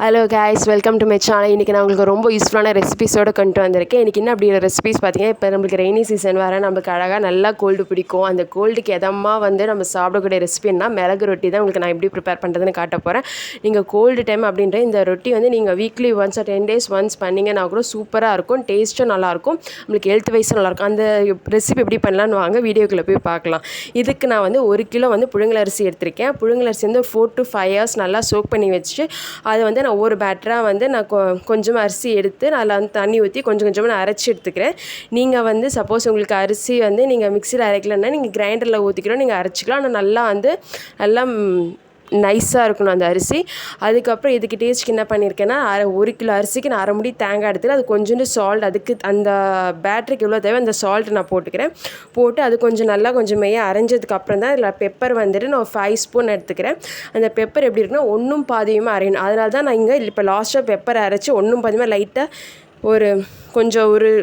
Hello guys, welcome to my channel. இன்றைக்கி நான் உங்களுக்கு ரொம்ப யூஸ்ஃபுல்லான ரெசிபிஸோடு கொண்டு வந்திருக்கேன். இன்றைக்கி என்ன அப்படிங்கிற ரெசிபிஸ் பார்த்தீங்கன்னா, இப்போ நம்மளுக்கு ரெய்னி சீசன் வர நம்மளுக்கு அழகாக நல்லா கோல்டு பிடிக்கும். அந்த கோல்டுக்கு எதமாக நம்ம சாப்பிடக்கூடிய ரெசிபின்னா மிளகு ரொட்டி தான் உங்களுக்கு நான் எப்படி ப்ரிப்பேர் பண்ணுறதுன்னு காட்ட போகிறேன். நீங்கள் கோல்டு டைம் அப்படின்ற இந்த ரொட்டி நீங்கள் வீக்லி ஒன்ஸ் 10 days ஒன்ஸ் பண்ணிங்கன்னா கூட சூப்பராக இருக்கும். டேஸ்ட்டும் நல்லாயிருக்கும், நம்மளுக்கு ஹெல்த் வைஸும் நல்லாயிருக்கும். அந்த ரெசிபி எப்படி பண்ணலான்னு வாங்க வீடியோக்குள்ளே போய் பார்க்கலாம். இதுக்கு நான் 1 கிலோ புழுங்கலரிசி எடுத்திருக்கேன். புழுங்கலரிசி 4 to 5 hours நல்லா சோக் பண்ணி வச்சுட்டு அதை நான் ஒரு பேட்டராக நான் கொஞ்சமாக அரிசி எடுத்து அதில் தண்ணி ஊற்றி கொஞ்சமாக நான் அரைச்சி எடுத்துக்கிறேன். நீங்கள் சப்போஸ் உங்களுக்கு அரிசி நீங்கள் மிக்சியில் அரைக்கலன்னா நீங்கள் கிரைண்டரில் ஊற்றிக்கிறோம், நீங்கள் அரைச்சிக்கலாம். ஆனால் நல்லா நைஸாக இருக்கணும் அந்த அரிசி. அதுக்கப்புறம் இதுக்கு டேஸ்ட்டுக்கு என்ன பண்ணியிருக்கேன்னா, 1 கிலோ அரிசிக்கு நான் 1/2 முடி தேங்காய் எடுத்துட்டு அது கொஞ்சோண்டு சால்ட், அதுக்கு அந்த பேட்டருக்கு எவ்வளோ தேவை அந்த சால்ட் நான் போட்டு அது கொஞ்சம் மையாக அரைஞ்சதுக்கப்புறம் தான் இதில் பெப்பர் நான் 5 ஸ்பூன் எடுத்துக்கிறேன். அந்த பெப்பர் எப்படி இருக்குன்னா ஒன்றும் பாதியுமாக அரையணும். அதனால தான் நான் இங்கே இப்போ லாஸ்ட்டாக பெப்பரை அரைச்சி ஒன்றும் பாதியமாக லைட்டாக ஒரு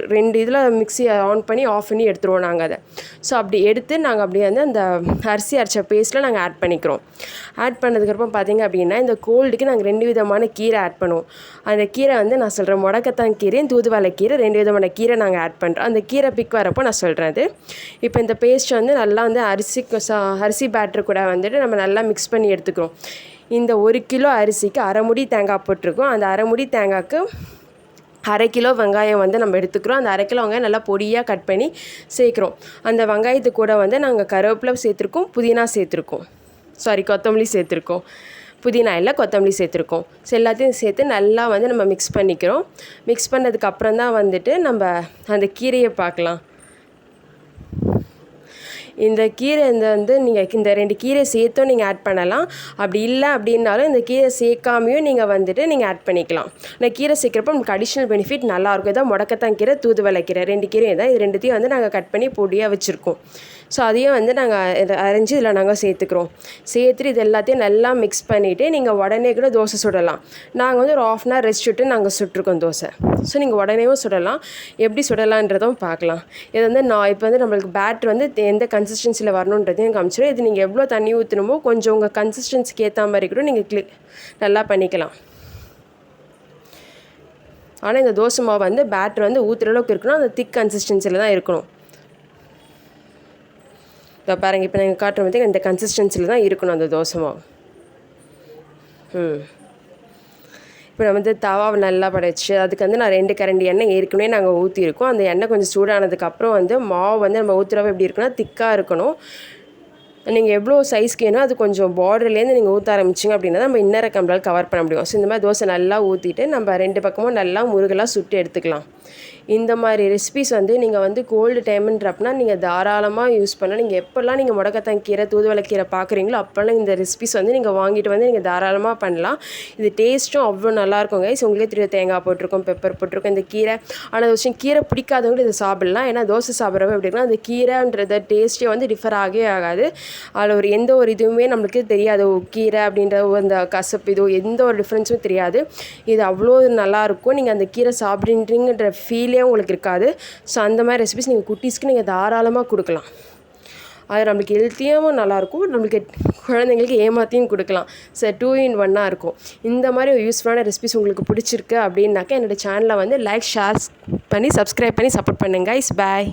2 இதில் மிக்ஸி ஆன் பண்ணி ஆஃப் பண்ணி எடுத்துருவோம் நாங்கள் அதை. ஸோ அப்படி எடுத்து நாங்கள் அப்படியே அந்த அரிசி அரைச்ச பேஸ்ட்டில் நாங்கள் ஆட் பண்ணிக்கிறோம். ஆட் பண்ணதுக்கப்புறம் பார்த்திங்க அப்படின்னா, இந்த கோல்டுக்கு நாங்கள் 2 விதமான கீரை ஆட் பண்ணுவோம். அந்த கீரை நான் சொல்கிறேன், முடக்கத்தான் கீரையும் தூதுவளை கீரை 2 விதமான கீரை நாங்கள் ஆட் பண்ணுறோம். அந்த கீரை பிக் வரப்போ நான் சொல்கிறேன். அது இப்போ இந்த பேஸ்ட் நல்லா அரிசி பேட்டர் கூட நம்ம நல்லா மிக்ஸ் பண்ணி எடுத்துக்கிறோம். இந்த 1 கிலோ அரிசிக்கு 1/2 முடி தேங்காய் போட்டிருக்கோம். அந்த 1/2 முடி தேங்காய்க்கு 1/2 கிலோ வெங்காயம் நம்ம எடுத்துக்கிறோம். அந்த 1/2 கிலோ வெங்காயம் நல்லா பொடியாக கட் பண்ணி சேர்க்குறோம். அந்த வெங்காயத்து கூட நாங்கள் கருவேப்பிலை சேர்த்துருக்கோம், புதினா சேர்த்துருக்கோம், கொத்தமல்லி சேர்த்துருக்கோம். புதினா இல்லை, கொத்தமல்லி சேர்த்துருக்கோம். ஸோ எல்லாத்தையும் சேர்த்து நல்லா நம்ம மிக்ஸ் பண்ணிக்கிறோம். மிக்ஸ் பண்ணதுக்கப்புறம் தான் நம்ம அந்த கீரையை பார்க்கலாம். இந்த கீரை நீங்கள் இந்த 2 கீரை சேர்த்தும் நீங்கள் ஆட் பண்ணலாம். அப்படி இல்லை அப்படின்னாலும் இந்த கீரை சேர்க்காமையும் நீங்கள் ஆட் பண்ணிக்கலாம். இந்த கீரை சேர்க்குறப்போ நமக்கு அடிஷ்னல் பெனிஃபிட் நல்லாயிருக்கும். இதான் முடக்கத்தான் கீரை, தூதுவளை கீரை 2 கீரையும் தான். இது 2த்தையும் நாங்கள் கட் பண்ணி பொடியாக வச்சுருக்கோம். ஸோ அதையும் நாங்கள் அரைஞ்சி இதில் நாங்கள் சேர்த்துக்கிறோம். சேர்த்துட்டு இது எல்லாத்தையும் நல்லா மிக்ஸ் பண்ணிவிட்டு நீங்கள் உடனே கூட தோசை சுடலாம். நாங்கள் ஒரு 1/2 hour ரெஸ்ட் விட்டு நாங்கள் சுட்டிருக்கோம் தோசை. ஸோ நீங்கள் உடனேவும் சுடலாம். எப்படி சுடலான்றதும் பார்க்கலாம். இது நான் இப்போ நம்மளுக்கு பேட்டர் எந்த கன்சிஸ்டன்சியில் வரணுன்றதையும் காமிச்சிடும். இது நீங்கள் எவ்வளோ தண்ணி ஊற்றணுமோ கொஞ்சம் உங்கள் கன்சிஸ்டன்சிக்கு ஏற்ற மாதிரி கூட நீங்கள் நல்லா பண்ணிக்கலாம். ஆனால் இந்த தோசை மாவு பேட்டர் ஊற்றுற அளவுக்கு இருக்கணும். அந்த திக் கன்சிஸ்டன்சியில் தான் இருக்கணும். இப்போ பாருங்கள், இப்போ நாங்கள் காட்டுற மாதிரி இந்த கன்சிஸ்டன்சியில் தான் இருக்கணும் அந்த தோசை மாவு. இப்போ நான் தவாவை நல்லா படைச்சி அதுக்கு நான் 2 கரண்டி எண்ணெய் ஏற்கனவே நாங்கள் ஊற்றிருக்கோம். அந்த எண்ணெய் கொஞ்சம் சூடானதுக்கப்புறம் மாவு நம்ம ஊற்றுறவை எப்படி இருக்குன்னா திக்காக இருக்கணும். நீங்கள் எவ்வளோ சைஸ்க்கு வேணும் அது கொஞ்சம் பார்டர்லேருந்து நீங்கள் ஊற்ற ஆரம்பிச்சிங்க அப்படின்னா நம்ம இன்னரை கம்பளால் கவர் பண்ண முடியும். ஸோ இந்த மாதிரி தோசை நல்லா ஊற்றிட்டு நம்ம 2 பக்கமும் நல்லா முருகலாக சுட்டு எடுத்துக்கலாம். இந்த மாதிரி ரெசிபிஸ் நீங்கள் கோல்டு டைமுன்றப்பனா நீங்கள் தாராளமாக யூஸ் பண்ணலாம். நீங்கள் எப்போல்லாம் நீங்கள் முடக்கத்தான் கீரை, தூதுவளை கீரை பார்க்குறீங்களோ அப்போல்லாம் இந்த ரெசிபிஸ் நீங்கள் வாங்கிட்டு நீங்கள் தாராளமாக பண்ணலாம். இது டேஸ்ட்டும் அவ்வளோ நல்லாயிருக்கும் கைஸ். உங்களுக்கே தெரியும், தேங்காய் போட்டிருக்கோம், பெப்பர் போட்டிருக்கோம், இந்த கீரை. ஆனால் விஷயம் கீரை பிடிக்காதவங்க இதை சாப்பிடலாம். ஏன்னா தோசை சாப்பிட்றப்ப எப்படி இருக்குன்னா அந்த கீரைன்றத டேஸ்ட்டே டிஃபர் ஆகவே ஆகாது. அதில் எந்த ஒரு இதுவுமே நம்மளுக்கு தெரியாது. கீரை அப்படின்ற அந்த கசப்பு இதோ எந்த ஒரு டிஃப்ரென்ஸும் தெரியாது. இது அவ்வளோ நல்லாயிருக்கும். நீங்கள் அந்த கீரை சாப்பிட்றீங்கன்ற ஃபீலே உங்களுக்கு இருக்காது. ஸோ அந்த மாதிரி ரெசிபிஸ் நீங்கள் குட்டீஸ்க்கு நீங்கள் தாராளமாக கொடுக்கலாம். அது நம்மளுக்கு ஹெல்த்தியாகவும் நல்லாயிருக்கும், நம்மளுக்கு குழந்தைங்களுக்கு ஏமாற்றியும் கொடுக்கலாம். ஸோ 2 in 1 இருக்கும். இந்த மாதிரி ஒரு யூஸ்ஃபுல்லான ரெசிபிஸ் உங்களுக்கு பிடிச்சிருக்கு அப்படின்னாக்கா என்னோடய சேனலை லைக், ஷேர் பண்ணி சப்ஸ்கிரைப் பண்ணி சப்போர்ட் பண்ணுங்க கைஸ். பாய்.